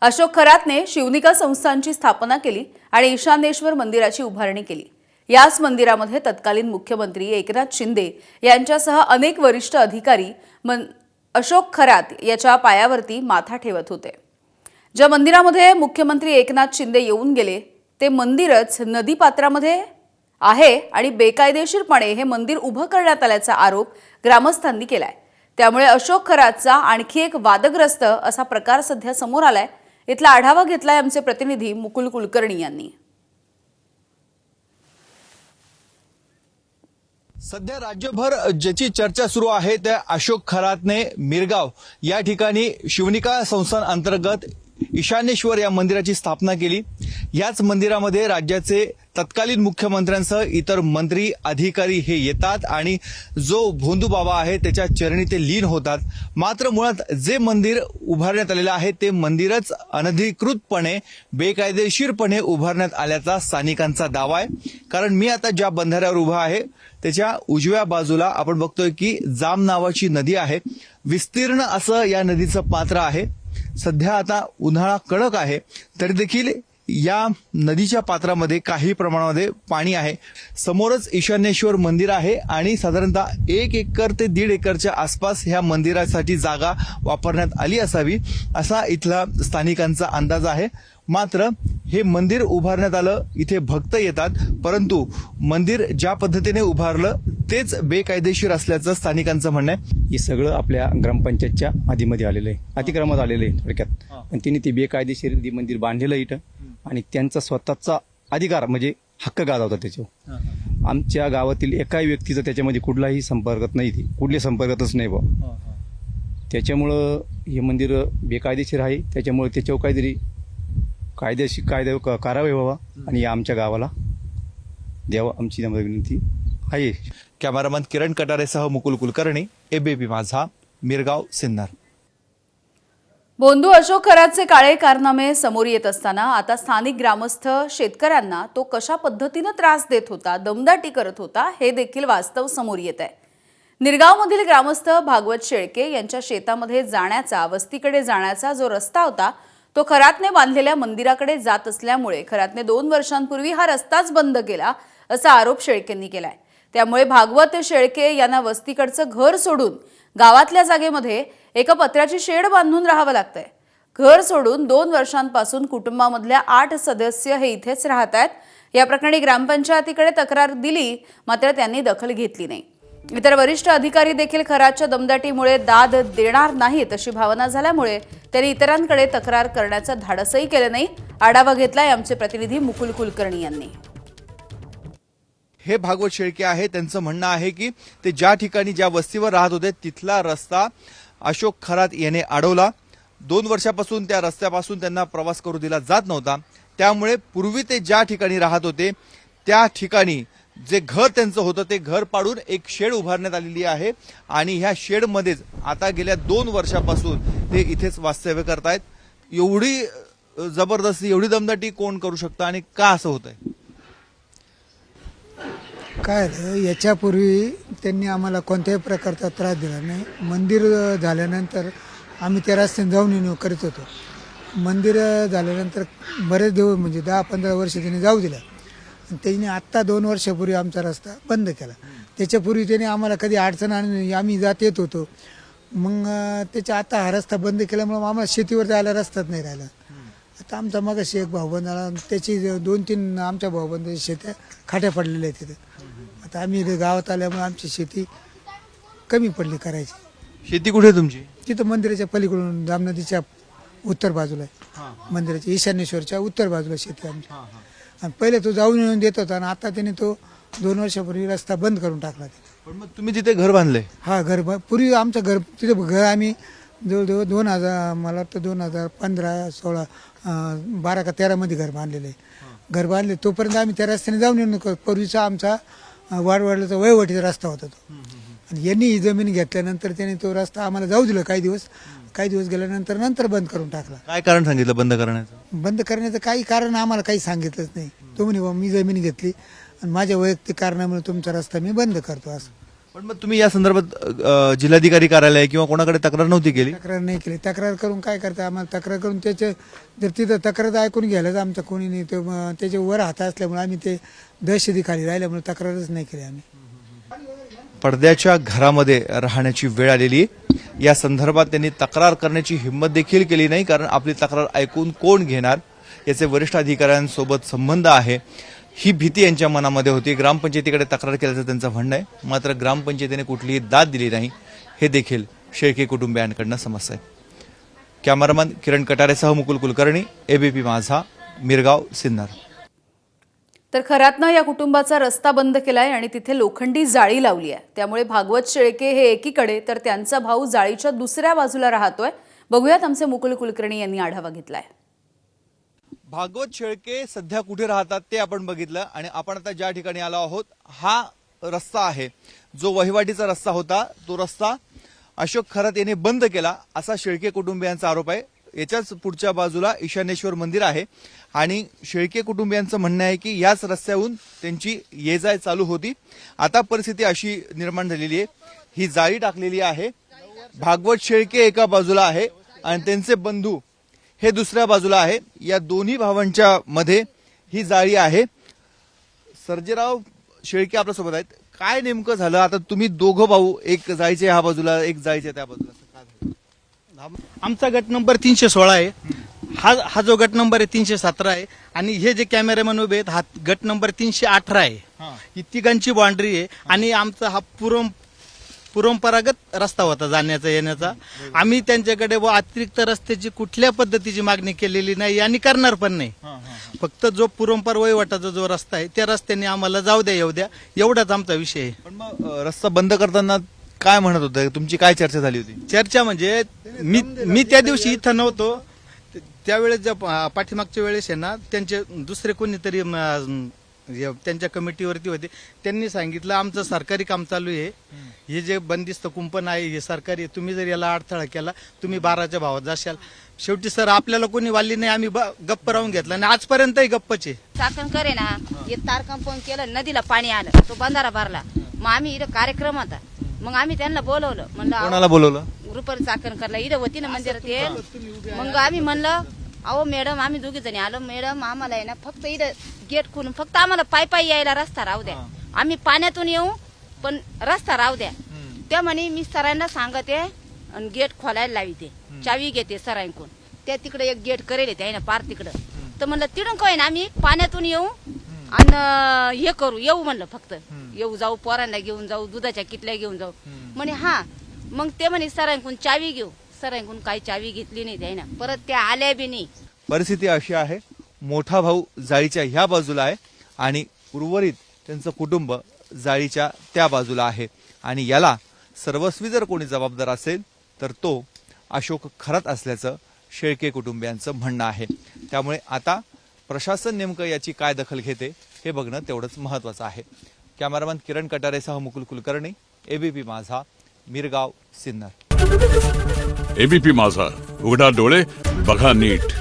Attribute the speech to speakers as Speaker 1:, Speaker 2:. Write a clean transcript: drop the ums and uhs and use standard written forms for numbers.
Speaker 1: अशोक खरातने शिवनिका संस्थांची स्थापना केली आणि ईशानेश्वर मंदिराची उभारणी केली। याच मंदिरामध्ये तत्कालीन मुख्यमंत्री एकनाथ शिंदे यांच्यासह अनेक वरिष्ठ अधिकारी अशोक खरात याच्या पायावरती माथा ठेवत होते। ज्या मंदिरामध्ये मुख्यमंत्री एकनाथ शिंदे येऊन गेले ते मंदिरच नदीपात्रामध्ये आहे आणि बेकायदेशीरपणे हे मंदिर उभं करण्यात आल्याचा आरोप ग्रामस्थांनी केलाय। त्यामुळे अशोक खरातचा आणखी एक वादग्रस्त असा प्रकार सध्या समोर आलाय। इथला आढावा घेतलाय आमचे प्रतिनिधी मुकुल कुलकर्णी यांनी।
Speaker 2: सध्या राज्यभर ज्याची चर्चा सुरू आहे त्या अशोक खरातने मिरगाव या ठिकाणी शिवनिका संस्थान अंतर्गत ईशानेश्वर या मंदिराची स्थापना केली। याच मंदिरामध्ये राज्याचे तत्कालीन मुख्यमंत्र्यांसह इतर मंत्री अधिकारी हे येतात आणि जो भोंदू बाबा आहे त्याच्या चरणी ते लीन होतात। मात्र मुळात जे मंदिर उभारण्यात आलेलं आहे ते मंदिरच अनधिकृतपणे बेकायदेशीरपणे उभारण्यात आल्याचा स्थानिकांचा दावा आहे। कारण मी आता ज्या बंधाऱ्यावर उभा आहे त्याच्या उजव्या बाजूला आपण बघतोय की जाम नावाची नदी आहे। विस्तीर्ण असं या नदीचं पात्र आहे। सध्या आता उन्हाळा कडक आहे तरी देखील या नदीच्या पात्रामध्ये काही प्रमाणामध्ये पाणी आहे। समोरच ईशानेश्वर मंदिर आहे आणि साधारणतः 1 एकर ते 1.5 एकरच्या आसपास ह्या मंदिरासाठी जागा वापरण्यात आली असावी असा इथला स्थानिकांचा अंदाज आहे। मात्र हे मंदिर उभारण्यात आलं, इथे भक्त येतात, परंतु मंदिर ज्या पद्धतीने उभारलं तेच बेकायदेशीर असल्याचं स्थानिकांचं म्हणणं आहे।
Speaker 3: हे सगळं आपल्या ग्रामपंचायतच्या आधीमध्ये आलेलं आहे, अतिक्रमणात आलेलं आहे थोडक्यात। पण तिने ते बेकायदेशीर मंदिर बांधलेलं इथं आणि त्यांचा स्वतःचा अधिकार म्हणजे हक्क गाजवतात त्याच्यावर। आमच्या गावातील एकाही व्यक्तीचा त्याच्यामध्ये कुठलाही संपर्कात नाही, कुठले संपर्कातच नाही बा। त्याच्यामुळं हे मंदिर बेकायदेशीर आहे। त्याच्यामुळे त्याच्यावर काहीतरी कायदा कारवाई व्हावा आणि आमच्या गावाला द्यावा आमची विनंती आहे।
Speaker 2: कॅमेरामन किरण कटारेसह मुकुल कुलकर्णी, एबीपी माझा, मिरगाव, सिन्नर।
Speaker 1: भोंदू अशोक खरातचे काळे कारनामे समोर येत असताना आता स्थानिक ग्रामस्थ शेतकऱ्यांना तो कशा पद्धतीने त्रास देत होता, दमदाटी करत होता हे देखील वास्तव समोर येत आहे। निरगावमधील ग्रामस्थ भागवत शेळके यांच्या शेतामध्ये जाण्याचा, वस्तीकडे जाण्याचा जो रस्ता होता तो खरातने बांधलेल्या मंदिराकडे जात असल्यामुळे खरातने 2 वर्षांपूर्वी हा रस्ताच बंद केला असा आरोप शेळकेंनी केलाय। त्यामुळे भागवत शेळके यांना वस्तीकडचं घर सोडून गावातल्या जागेमध्ये एका पत्र्याची शेड बांधून राहावं लागतंय। घर सोडून 2 वर्षांपासून कुटुंबामधल्या 8 सदस्य हे इथेच राहत आहेत। या प्रकरणी ग्रामपंचायतीकडे तक्रार दिली मात्र त्यांनी दखल घेतली नाही। इतर वरिष्ठ अधिकारी देखील खरातच्या दमदाटीमुळे दाद देणार नाहीत अशी भावना झाल्यामुळे त्यांनी इतरांकडे तक्रार करण्याचं धाडसही केलं नाही। आढावा घेतलाय आमचे प्रतिनिधी मुकुल कुलकर्णी यांनी।
Speaker 2: हे भागवत शेळके आहे, त्यांचं म्हणणं आहे की ते ज्या ठिकाणी ज्या वस्तीवर राहत होते तिथला रस्ता अशोक खरात याने अडवला। 2 वर्षापासून त्या रस्त्यापासून त्यांना प्रवास करू दिला जात नव्हता। त्यामुळे पूर्वी ते ज्या ठिकाणी राहत होते त्या ठिकाणी जे घर त्यांचं होतं ते घर पाडून एक शेड उभारण्यात आलेली आहे आणि ह्या शेडमध्येच आता गेल्या 2 वर्षापासून ते इथेच वास्तव्य करतायत। एवढी जबरदस्ती, एवढी दमदाटी कोण करू शकतं आणि का असं होतंय?
Speaker 4: काय याच्यापूर्वी त्यांनी आम्हाला कोणत्याही प्रकारचा त्रास दिला नाही। मंदिर झाल्यानंतर आम्ही त्या रस्त्याने जाऊन येऊन करत होतो। मंदिर झाल्यानंतर बरेच दिवस म्हणजे 10-15 वर्ष त्यांनी जाऊ दिला। त्यांनी आत्ता 2 वर्षापूर्वी आमचा रस्ता बंद केला। त्याच्यापूर्वी त्यांनी आम्हाला कधी अडचण आणि आम्ही जात येत होतो। मग त्याच्या आता हा रस्ता बंद केल्यामुळे आम्हाला शेतीवर जायला रस्ताच नाही राहिला। आता आमचा मगाशी एक भाऊबंद आला, त्याची 2-3 आमच्या भाऊबंदाची शेत्या खाट्या पडलेल्या आहेत तिथे। आता आम्ही गावात आल्यामुळे आमची शेती कमी पडली करायची।
Speaker 2: शेती कुठे तुमची?
Speaker 4: तिथं मंदिराच्या पलीकडून जाम नदीच्या उत्तर बाजूला आहे, मंदिराच्या ईशानेश्वरच्या उत्तर बाजूला शेती आमची। आणि पहिले तो जाऊन येऊन देत होता आणि आता त्याने तो 2 वर्षापूर्वी रस्ता बंद करून टाकला।
Speaker 2: पण मग तुम्ही तिथे घर बांधले?
Speaker 4: हा, घर पूर्वी आमचं घर तिथे घर आम्ही जवळजवळ 2000 मला वाटतं 2015, 16, 12 का 13 मध्ये घर बांधलेलं आहे। घर बांधले तोपर्यंत आम्ही त्या रस्त्याने जाऊन येऊन पूर्वीचा आमचा वाडवडलाचा वयवटीचा रस्ता होता तो। आणि यांनी ही जमीन घेतल्यानंतर त्याने तो रस्ता आम्हाला जाऊ दिला काही दिवस गेल्यानंतर बंद करून टाकला।
Speaker 2: काय कारण सांगितलं बंद करण्याचं?
Speaker 4: बंद करण्याचं काही कारण आम्हाला काही सांगितलंच नाही। तो म्हणे मी जमीन घेतली आणि माझ्या वैयक्तिक कारणामुळे तुमचा रस्ता मी बंद करतो असं।
Speaker 2: पण मग तुम्ही या संदर्भात जिल्हाधिकारी कार्यालय किंवा कोणाकडे तक्रार नव्हती केली?
Speaker 4: तक्रार नाही केली. तक्रार करून काय करता, आम्हाला तक्रार करून त्याचे जर तिथं तक्रार ऐकून घ्यायला आमचं कोणी नाही, तर मग त्याच्या वर हात असल्यामुळे आम्ही ते दहशतीखाली राहिल्यामुळे तक्रारच नाही केली आम्ही.
Speaker 2: पडद्याच्या घरामध्ये राहण्याची वेळ आलेली आहे. या संदर्भात त्यांनी तक्रार करण्याची हिंमत देखील केली नाही, कारण आपली तक्रार ऐकून कोण घेणार याचे वरिष्ठ अधिकाऱ्यांसोबत संबंध आहे, ही भीती यांच्या मनामध्ये होती. ग्रामपंचायतीकडे तक्रार केल्याचं त्यांचं म्हणणं आहे, मात्र ग्रामपंचायतीने कुठलीही दाद दिली नाही, हे देखील शेळके कुटुंबियांकडनं समजतं आहे. कॅमेरामन किरण कटारेसह मुकुल कुलकर्णी, एबीपी माझा, मिरगाव, सिन्नर.
Speaker 1: तर खरातनं या कुटुंबाचा रस्ता बंद केलाय आणि तिथे लोखंडी जाळी लावली आहे. त्यामुळे भागवत शेळके हे एकीकडे तर त्यांचा भाऊ जाळीच्या दुसऱ्या बाजूला राहतोय. बघूयात आमचे मुकुल कुलकर्णी यांनी आढावा घेतलाय.
Speaker 2: भागवत शेळके सध्या कुठे राहतात ते आपण बघितलं, आणि आपण आता ज्या ठिकाणी आलो आहोत हा रस्ता आहे, जो वहिवाटीचा रस्ता होता, तो रस्ता अशोक खरात यांनी बंद केला असा शेळके कुटुंबियांचा आरोप आहे. याच्याच पुढच्या बाजूला ईशानेश्वर मंदिर आहे आणि शेळके कुटुंबियांचं म्हणणं आहे की याच रस्त्याहून त्यांची ये जाय चालू होती. आता परिस्थिती अशी निर्माण झालेली आहे, ही जाळी टाकलेली आहे. भागवत शेळके एका बाजूला आहे आणि त्यांचे बंधू हे दुसऱ्या बाजूला आहे. या दोन्ही भावांच्या मध्ये ही जाळी आहे. सर्जेराव शेळके आपल्यासोबत आहेत. काय नेमकं झालं? आता तुम्ही दोघं भाऊ, एक जायचे ह्या बाजूला, एक जायचे त्या बाजूला, काय झालं?
Speaker 5: आमचा गट नंबर 316 आहे. हा जो गट नंबर आहे 317 आहे, आणि हे जे कॅमेरामॅन उभे आहेत हा गट नंबर 318 आहे. ही तिघांची बाउंड्री आहे आणि आमचा हा परंपरागत रस्ता होता जाण्याचा येण्याचा. आम्ही त्यांच्याकडे व अतिरिक्त रस्त्याची कुठल्या पद्धतीची मागणी केलेली नाही आणि करणार पण नाही. फक्त जो परंपरा वहिवाटाचा जो रस्ता आहे त्या रस्त्याने आम्हाला जाऊ द्या, येऊ द्या, एवढाच आमचा विषय आहे.
Speaker 2: पण मग रस्ता बंद करताना काय म्हणत होतं? तुमची काय चर्चा झाली होती?
Speaker 5: चर्चा म्हणजे मी त्या दिवशी इथं नव्हतो. त्यावेळेस ज्या पाठीमागच्या वेळेस आहे ना, त्यांचे दुसरे कोणीतरी त्यांच्या कमिटीवरती होते. त्यांनी सांगितलं आमचं सरकारी काम चालू आहे, हे जे बंदिस्त कुंपण आहे हे सरकारी, तुम्ही जर याला अडथळा केला तुम्ही 12च्या भावात जाशाल. शेवटी सर आपल्याला कोणी वाली नाही, आम्ही गप्प राहून घेतला आणि आजपर्यंतही गप्पच आहे.
Speaker 6: चाकण करे ना, हे तार कंपाऊंड केलं, नदीला पाणी आलं, तो बंधारा भरला. मग आम्ही इथं कार्यक्रम होता, मग आम्ही त्यांना बोलवलं. म्हणलं
Speaker 2: कोणाला बोलवलं?
Speaker 6: रुपाली चाकण करला, इथं होती ना मंदिरात ये. मग आम्ही म्हणलं अहो मॅडम, आम्ही दोघी जणी आलो, मॅडम आम्हाला आहे ना फक्त इथं गेट खोलून फक्त आम्हाला पायी यायला रस्ता राहू द्या, आम्ही पाण्यातून येऊ पण रस्ता राहू द्या. त्या म्हणे मी सरांना सांगते आणि गेट खोलायला लावते, चावी घेते सरांकडून. त्या तिकडे एक गेट करेल आहे ना पार तिकडं. तर म्हणलं तिडून काय ना आम्ही पाण्यातून येऊ आणि हे करू, येऊ म्हणलं फक्त येऊ, जाऊ पोरांना घेऊन जाऊ, दुधाच्या किटल्या घेऊन जाऊ म्हणे. हा मग ते म्हणे सरांकडून चावी घेऊ. सरांकडून काही चावी घेतली नाही त्याने, परत त्या आल्या बी नाही.
Speaker 2: परिस्थिती अशी आहे, मोठा भाऊ जाळीच्या ह्या बाजूला आहे आणि उर्वरित त्यांचं कुटुंब जाळीच्या त्या बाजूला आहे. आणि याला सर्वस्वी जर कोणी जबाबदार असेल तर तो अशोक खरात असल्याचं शेळके कुटुंबियांचं म्हणणं आहे. त्यामुळे आता प्रशासन नेमकं याची काय दखल घेते हे बघणं तेवढंच महत्वाचं आहे. कॅमेरामन किरण कटारेसह मुकुल कुलकर्णी, एबीपी माझा, मिरगाव, सिन्नर.
Speaker 7: एबीपी माझा, उघडा डोळे बघा नीट.